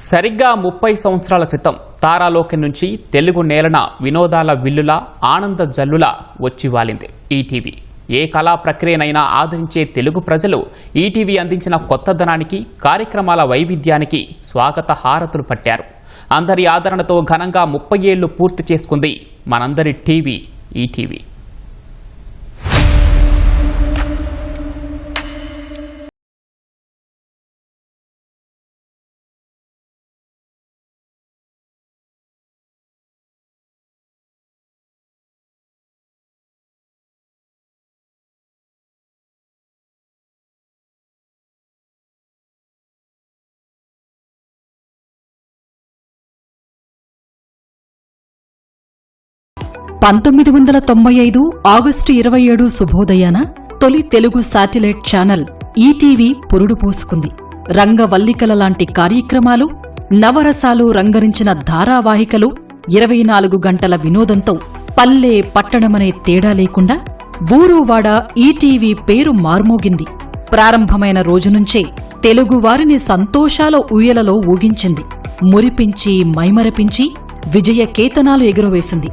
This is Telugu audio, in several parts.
సరిగ్గా 30 సంవత్సరాల క్రితం తారాలోకం నుంచి తెలుగు నేలన వినోదాల విల్లుల ఆనంద జల్లుల వచ్చి వాలింది ఈటీవీ. ఏ కళా ప్రక్రియనైనా ఆదరించే తెలుగు ప్రజలు ఈటీవీ అందించిన కొత్తదనానికి, కార్యక్రమాల వైవిధ్యానికి స్వాగత హారతులు పట్టారు. అందరి ఆదరణతో ఘనంగా 30 ఏళ్లు పూర్తి చేసుకుంది మనందరి టీవీ ఈటీవీ. ఆగస్టు 27 శుభోదయాన తొలి తెలుగు శాటిలైట్ ఛానల్ ఈటీవీ పురుడు పోసుకుంది. రంగవల్లికల లాంటి కార్యక్రమాలు, నవరసాలు రంగరించిన ధారావాహికలు, 24 గంటల వినోదంతో పల్లె పట్టణమనే తేడా లేకుండా ఊరూవాడ ఈటీవీ పేరు మార్మోగింది. ప్రారంభమైన రోజునుంచే తెలుగువారిని సంతోషాల ఊయలలో ఊగించింది. మురిపించి మైమరపించి విజయకేతనాలు ఎగురవేసింది.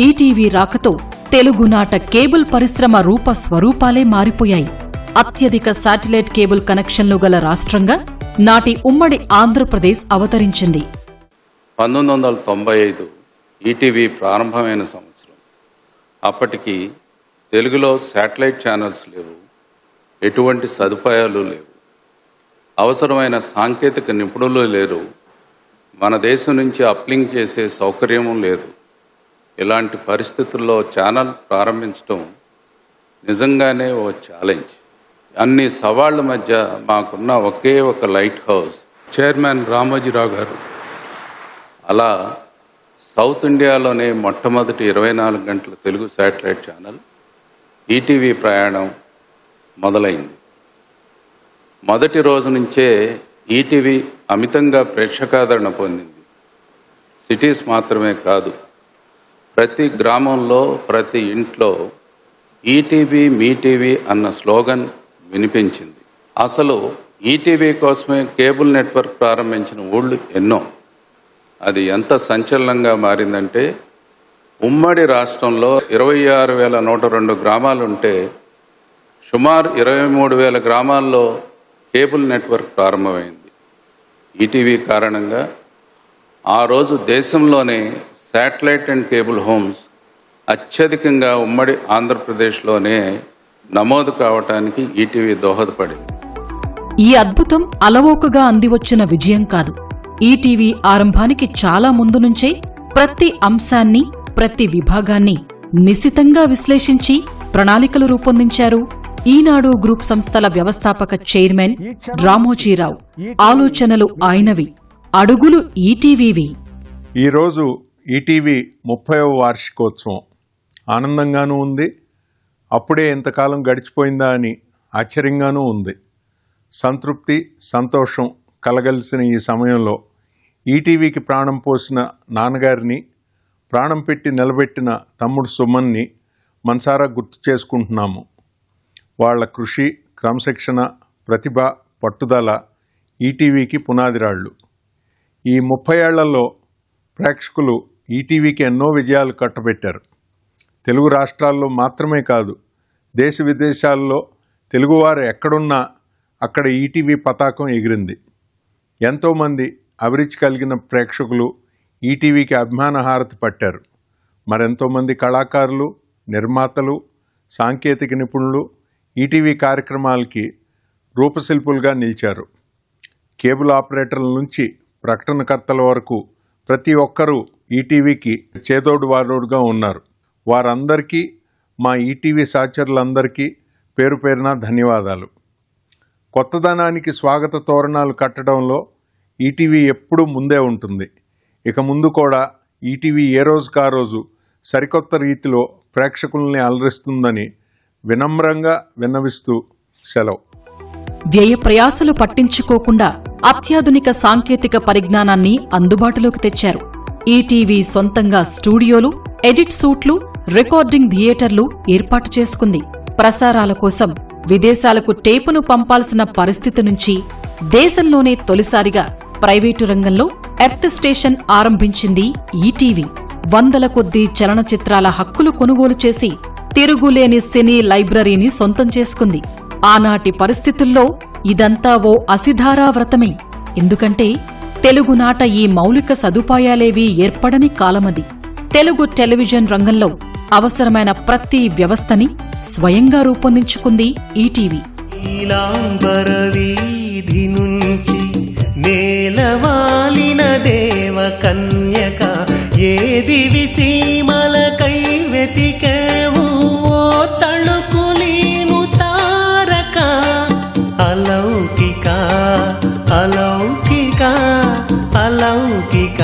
ఈటీవీ రాకతో తెలుగునాట కేబుల్ పరిశ్రమ రూపస్వరూపాలే మారిపోయాయి. అత్యధిక శాటిలైట్ కేబుల్ కనెక్షన్లు గల రాష్ట్రంగా నాటి ఉమ్మడి ఆంధ్రప్రదేశ్ అవతరించింది. 1995 ఈటీవీ ప్రారంభమైన సంవత్సరం. అప్పటికి తెలుగులో శాటిలైట్ ఛానల్స్ లేవు, ఎటువంటి సదుపాయాలు లేవు, అవసరమైన సాంకేతిక నిపుణులు లేరు, మన దేశం నుంచి అప్లింక్ చేసే సౌకర్యము లేదు. ఇలాంటి పరిస్థితుల్లో ఛానల్ ప్రారంభించడం నిజంగానే ఓ ఛాలెంజ్. అన్ని సవాళ్ల మధ్య మాకున్న ఒకే ఒక లైట్ హౌస్ చైర్మన్ రామోజీరావు గారు. అలా సౌత్ ఇండియాలోనే మొట్టమొదటి 24 గంటల తెలుగు శాటిలైట్ ఛానల్ ఈటీవీ ప్రయాణం మొదలైంది. మొదటి రోజు నుంచే ఈటీవీ అమితంగా ప్రేక్షకాదరణ పొందింది. సిటీస్ మాత్రమే కాదు, ప్రతి గ్రామంలో, ప్రతి ఇంట్లో ఈటీవీ మీ టీవీ అన్న స్లోగన్ వినిపించింది. అసలు ఈటీవీ కోసమే కేబుల్ నెట్వర్క్ ప్రారంభించిన ఊళ్ళు ఎన్నో. అది ఎంత సంచలనంగా మారిందంటే, ఉమ్మడి రాష్ట్రంలో 26,102 గ్రామాలుంటే సుమారు 23,000 గ్రామాల్లో కేబుల్ నెట్వర్క్ ప్రారంభమైంది. ఈటీవీ కారణంగా ఆ రోజు దేశంలోనే శాటిలైట్ అండ్ కేబుల్ హోమ్స్ అత్యధికంగా ఉమ్మడి ఆంధ్రప్రదేశ్లోనే నమోదు కావటానికి ఈటీవీ దోహదపడింది. ఈ అద్భుతం అలవోకగా అందివచ్చిన విజయం కాదు. ఈటీవీ ఆరంభానికి చాలా ముందు నుంచే ప్రతి అంశాన్ని, ప్రతి విభాగాన్ని నిశితంగా విశ్లేషించి ప్రణాళికలు రూపొందించారు ఈనాడు గ్రూప్ సంస్థల వ్యవస్థాపక చైర్మన్ రామోజీరావు. ఆలోచనలు ఆయనవి, అడుగులు ఈటీవీవి. ఈరోజు ఈటీవీ 30వ వార్షికోత్సవం. ఆనందంగానూ ఉంది, అప్పుడే ఎంతకాలం గడిచిపోయిందా అని ఆశ్చర్యంగానూ ఉంది. సంతృప్తి, సంతోషం కలగలిసిన ఈ సమయంలో ఈటీవీకి ప్రాణం పోసిన నాన్నగారిని, ప్రాణం పెట్టి నిలబెట్టిన తమ్ముడు సుమన్ని మనసారా గుర్తు చేసుకుంటున్నాము. వాళ్ల కృషి, క్రమశిక్షణ, ప్రతిభ, పట్టుదల ఈటీవీకి పునాదిరాళ్లు. ఈ 30 ఏళ్లలో ప్రేక్షకులు ఈటీవీకి ఎన్నో విజయాలు కట్టబెట్టారు. తెలుగు రాష్ట్రాల్లో మాత్రమే కాదు, దేశ విదేశాల్లో తెలుగువారు ఎక్కడున్నా అక్కడ ఈటీవీ పతాకం ఎగిరింది. ఎంతోమంది అభిరుచి కలిగిన ప్రేక్షకులు ఈటీవీకి అభిమాన హారతి పట్టారు. మరెంతోమంది కళాకారులు, నిర్మాతలు, సాంకేతిక నిపుణులు ఈటీవీ కార్యక్రమాలకి రూపశిల్పులుగా నిలిచారు. కేబుల్ ఆపరేటర్ల నుంచి ప్రకటనకర్తల వరకు ప్రతి ఒక్కరూ ఈటీవీకి చేదోడు వాదోడుగా ఉన్నారు. వారందరికీ, మా ఈటీవీ సహచరులందరికీ పేరు పేరున ధన్యవాదాలు. కొత్తదనానికి స్వాగత తోరణాలు కట్టడంలో ఈటీవీ ఎప్పుడూ ముందే ఉంటుంది. ఇక ముందు కూడా ఈటీవీ ఏ రోజుకా రోజు సరికొత్త రీతిలో ప్రేక్షకుల్ని అలరిస్తుందని వినమ్రంగా విన్నవిస్తూ సెలవు. వ్యయ ప్రయాసలు పట్టించుకోకుండా అత్యాధునిక సాంకేతిక పరిజ్ఞానాన్ని అందుబాటులోకి తెచ్చారు. ఈటీవీ సొంతంగా స్టూడియోలు, ఎడిట్ సూట్లు, రికార్డింగ్ థియేటర్లు ఏర్పాటు చేసుకుంది. ప్రసారాల కోసం విదేశాలకు టేపును పంపాల్సిన పరిస్థితి నుంచి దేశంలోనే తొలిసారిగా ప్రైవేటు రంగంలో ఎర్త్ స్టేషన్ ఆరంభించింది ఈటీవీ. వందల కొద్దీ చలనచిత్రాల హక్కులు కొనుగోలు చేసి తిరుగులేని సినీ లైబ్రరీని సొంతం చేసుకుంది. ఆనాటి పరిస్థితుల్లో ఇదంతా ఓ అసిధారావ్రతమే. ఎందుకంటే తెలుగునాట ఈ మౌలిక సదుపాయాలేవీ ఏర్పడని కాలమది. తెలుగు టెలివిజన్ రంగంలో అవసరమైన ప్రతి వ్యవస్థని స్వయంగా రూపొందించుకుంది ఈటీవీ. నీలాంబరవీధి నుంచి నేలవాలిన దేవ కన్యక ఏది విసీమలకై వెతికేవు ఓ తళుకులీను తారక అలౌకిక అలౌకిక అలౌకిక.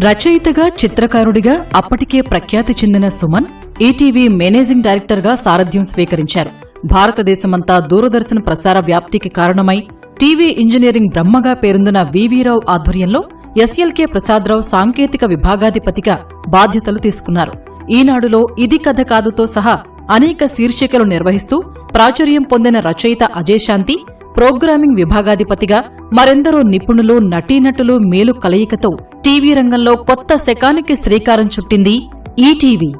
రచయితగా, చిత్రకారుడిగా అప్పటికే ప్రఖ్యాతి చెందిన సుమన్ ఈటీవీ మేనేజింగ్ డైరెక్టర్గా సారథ్యం స్వీకరించారు. భారతదేశమంతా దూరదర్శన్ ప్రసార వ్యాప్తికి కారణమై టీవీ ఇంజనీరింగ్ బ్రహ్మగా పేరొందిన వివిరావు ఆధ్వర్యంలో ఎస్ఎల్కే ప్రసాదరావు సాంకేతిక విభాగాధిపతిగా బాధ్యతలు తీసుకున్నారు. ఈనాడులో ఇది కథ కాదుతో సహా అనేక శీర్షికలు నిర్వహిస్తూ ప్రాచుర్యం పొందిన రచయిత అజయ్ శాంతి ప్రోగ్రామింగ్ విభాగాధిపతిగా మరెందరో నిపుణులు, నటీనటులు మేలు కలయికతో టీవీ రంగంలో కొత్త శకానికి శ్రీకారం చుట్టింది ఈటీవీ.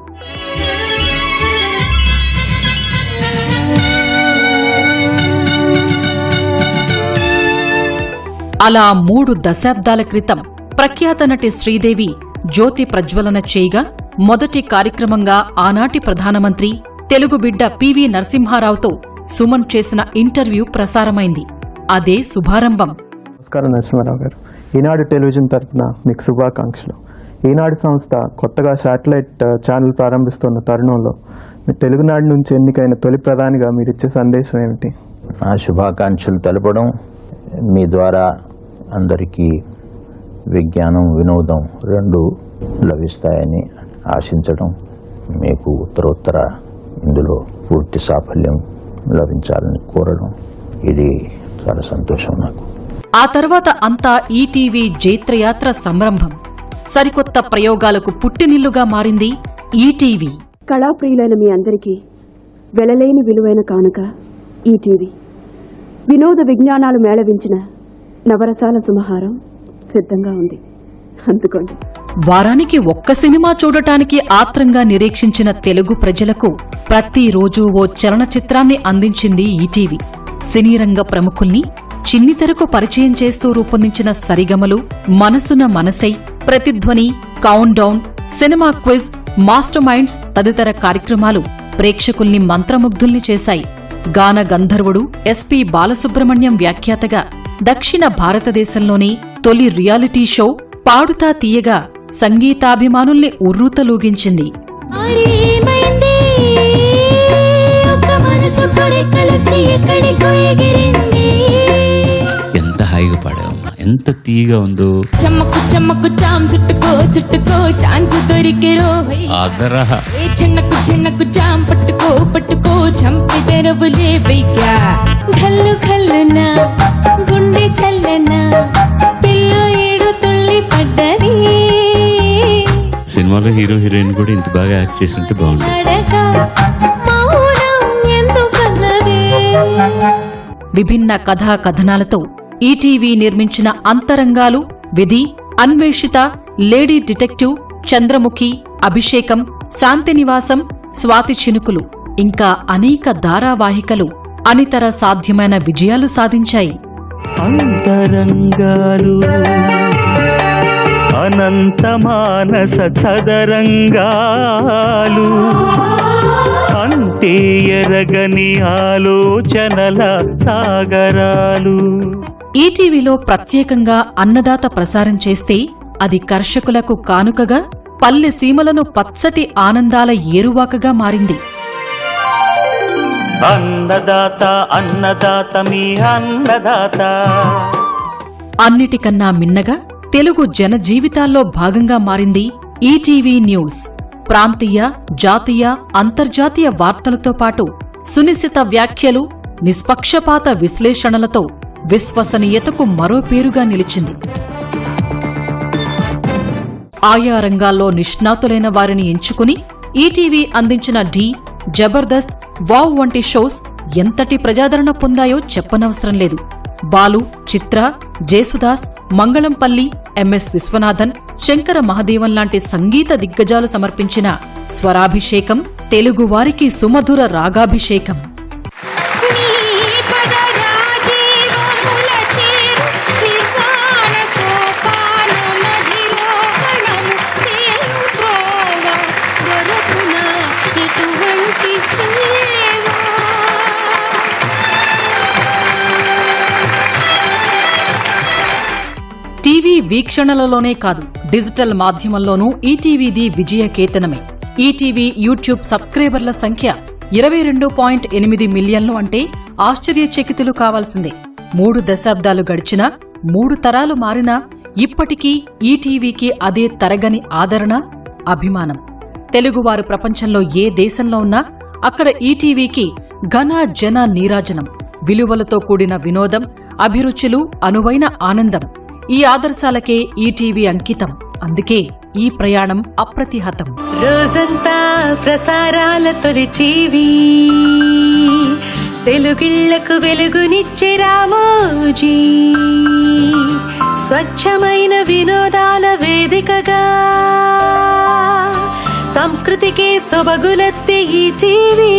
అలా 3 దశాబ్దాల క్రితం ప్రఖ్యాత నటి శ్రీదేవి జ్యోతి ప్రజ్వలన చేయగా మొదటి కార్యక్రమంగా ఆనాటి ప్రధానమంత్రి తెలుగు బిడ్డ పివి నరసింహారావుతో సుమన్ చేసిన ఇంటర్వ్యూ ప్రసారమైంది. అదే శుభారంభం. నమస్కారం నరసింహారావు గారు. ఈనాడు టెలివిజన్ తరఫున మీకు శుభాకాంక్షలు. ఈనాడు సంస్థ కొత్తగా శాటిలైట్ ఛానల్ ప్రారంభిస్తున్న తరుణంలో మీ తెలుగునాడు నుంచి ఎన్నికైన తొలి ప్రధానిగా మీరిచ్చే సందేశం ఏమిటి? నా శుభాకాంక్షలు తెలపడం, మీ ద్వారా అందరికీ విజ్ఞానం, వినోదం రెండు లభిస్తాయని ఆశించడం, మీకు ఉత్తరోత్తర ఇందులో పూర్తి సాఫల్యం లభించాలని కోరడం, ఇది చాలా సంతోషం నాకు. ఆ తర్వాత అంతా ఈటీవీ జైత్రయాత్ర సంరంభం. సరికొత్త ప్రయోగాలకు పుట్టినిల్లుగా మారింది ఈటీవీ. కళాప్రియులైన మీ అందరికీ వెలలేని విలువైన కానుక ఈటీవీ. వినోద విజ్ఞానాలు మేళవించిన నవరసాల సుమహారం సిద్ధంగా ఉంది, అందుకోండి. వారానికి ఒక్క సినిమా చూడటానికి ఆత్రంగా నిరీక్షించిన తెలుగు ప్రజలకు ప్రతిరోజూ ఓ చలనచిత్రాన్ని అందించింది ఈటీవీ. సినీరంగ ప్రముఖుల్ని చిన్నితెరకు పరిచయం చేస్తూ రూపొందించిన సరిగమలు, మనసున మనసై, ప్రతిధ్వని, count down, cinema quiz, master minds తదితర కార్యక్రమాలు ప్రేక్షకుల్ని మంత్రముగ్ధుల్ని చేశాయి. గాన గంధర్వుడు ఎస్పీ బాలసుబ్రహ్మణ్యం వ్యాఖ్యాతగా దక్షిణ భారతదేశంలోని తొలి రియాలిటీ షో పాడుతా తీయగా సంగీతాభిమానుల్ని ఉర్రూతలూగించింది. ఎంత హాయిగా పాడావమ్మా, ఎంత తీయగా ఉందో. చమ్మకు చమ్మకు చాం చుట్టుకో చుట్టుకో ఛాన్స్ దొరికెరో ఆదరా చిన్నకు చిన్నకు చాం పట్టుకో పట్టుకో చంపి తెరవులే వెయ్యా. ఘల్లు ఘల్లునా గుండె చల్లనా పిల్లు ఏడు తుళ్ళి పడ్డది. సినిమాలో హీరో హీరోయిన్ కూడా ఇంత బాగా యాక్ట్ చేసి ఉంటే బాగుంది. మౌనం ఎందుకన్నది. విభిన్న కథా కథనాలతో ఈటీవీ నిర్మించిన అంతరంగాలు, విధి, అన్వేషిత, లేడీ డిటెక్టివ్, చంద్రముఖి, అభిషేకం, శాంతినివాసం, స్వాతి చినుకులు ఇంకా అనేక ధారావాహికలు అనితర సాధ్యమైన విజయాలు సాధించాయి. అంతరంగాలు అనంత మానస చదరంగాలు అంతే ఎరగని ఆలోచనల సాగరాలు. ఈటీవీలో ప్రత్యేకంగా అన్నదాత ప్రసారం చేస్తే అది కర్షకులకు కానుకగా, పల్లె సీమలను పచ్చటి ఆనందాల ఏరువాకగా మారింది. అన్నదాత అన్నదాత మీ అన్నదాత. అన్నిటికన్నా మిన్నగా తెలుగు జనజీవితాల్లో భాగంగా మారింది ఈటీవీ న్యూస్. ప్రాంతీయ, జాతీయ, అంతర్జాతీయ వార్తలతో పాటు సునిశిత వ్యాఖ్యలు, నిష్పక్షపాత విశ్లేషణలతో విశ్వసనీయతకు మరో పేరుగా నిలిచింది. ఆయా రంగాల్లో నిష్ణాతులైన వారిని ఎంచుకుని ఈటీవీ అందించిన ఢీ, జబర్దస్త్, వావ్ వంటి షోస్ ఎంతటి ప్రజాదరణ పొందాయో చెప్పనవసరం లేదు. బాలు, చిత్ర, జేసుదాస్, మంగళంపల్లి, ఎంఎస్ విశ్వనాథన్, శంకర మహదేవన్ లాంటి సంగీత దిగ్గజాలు సమర్పించిన స్వరాభిషేకం తెలుగువారికి సుమధుర రాగాభిషేకం. టీవీ వీక్షణలలోనే కాదు, డిజిటల్ మాధ్యమంలోనూ ఈటీవీది విజయకేతనమే. ఈటీవీ యూట్యూబ్ సబ్స్క్రైబర్ల సంఖ్య 22.8 మిలియన్లు అంటే ఆశ్చర్యచకితులు కావాల్సిందే. 3 దశాబ్దాలు గడిచినా, 3 తరాలు మారినా ఇప్పటికీ ఈటీవీకి అదే తరగని ఆదరణ, అభిమానం. తెలుగువారు ప్రపంచంలో ఏ దేశంలో ఉన్నా అక్కడ ఈటీవీకి ఘన జన నీరాజనం. విలువలతో కూడిన వినోదం, అభిరుచులు, అనువైన ఆనందం. ఈ ఆదర్శాలకే ఈటీవీ అంకితం. అందుకే ఈ ప్రయాణం అప్రతిహతం. రోజంతా ప్రసారాల తొలి టీవీ, తెలుగిళ్లకు వెలుగునిచ్చే రామోజీ, స్వచ్ఛమైన వినోదాల వేదికగా సంస్కృతికే సొబగులెత్తే ఈ టీవీ.